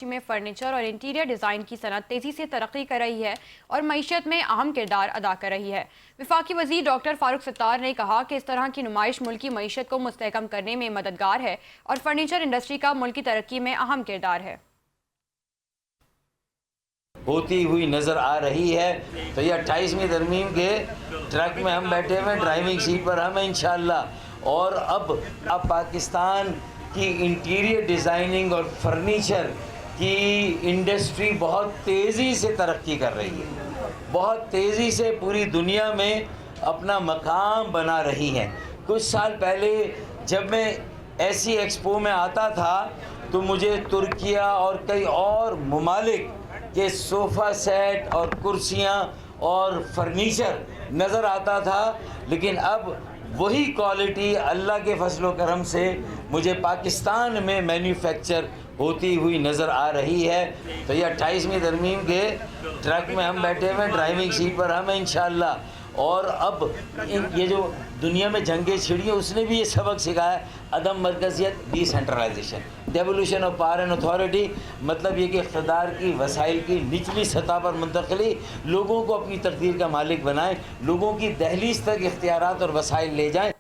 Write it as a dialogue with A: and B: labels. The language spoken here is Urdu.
A: میں فرنیچر اور انٹیریئر ڈیزائن کی صنعت تیزی سے ترقی کر رہی ہے اور معیشت میں اہم کردار ادا کر رہی ہے۔ وفاقی وزیر ڈاکٹر فاروق ستار نے کہا کہ اس طرح کی نمائش ملکی معیشت کو مستحکم کرنے میں مددگار ہے اور فرنیچر انڈسٹری کا ملکی ترقی میں اہم کردار ہے۔
B: ہوتی ہوئی نظر آ رہی ہے تو یہ 28ویں ترمیم کے ٹرک میں ہم بیٹھے ہوئے ڈرائیونگ سیٹ پر ہم ہیں انشاءاللہ، اور اب پاکستان کی انٹیریئر ڈیزائننگ اور فرنیچر کی انڈسٹری بہت تیزی سے ترقی کر رہی ہے، بہت تیزی سے پوری دنیا میں اپنا مقام بنا رہی ہے۔ کچھ سال پہلے جب میں ایسی ایکسپو میں آتا تھا تو مجھے ترکیہ اور کئی اور ممالک کے صوفہ سیٹ اور کرسیاں اور فرنیچر نظر آتا تھا، لیکن اب وہی کوالٹی اللہ کے فضل و کرم سے مجھے پاکستان میں مینوفیکچر ہوتی ہوئی نظر آ رہی ہے۔ تو یہ 28ویں ترمیم کے ٹرک میں ہم بیٹھے ہوئے ڈرائیونگ سیٹ پر ہم ہیں انشاءاللہ، اور اب یہ جو دنیا میں جنگیں چھڑی ہیں اس نے بھی یہ سبق سکھایا، عدم مرکزیت، decentralisation, devolution of power and authority, مطلب یہ کہ اقتدار کی وسائل کی نچلی سطح پر منتقلی، لوگوں کو اپنی تقدیر کا مالک بنائیں، لوگوں کی دہلیز تک اختیارات اور وسائل لے جائیں۔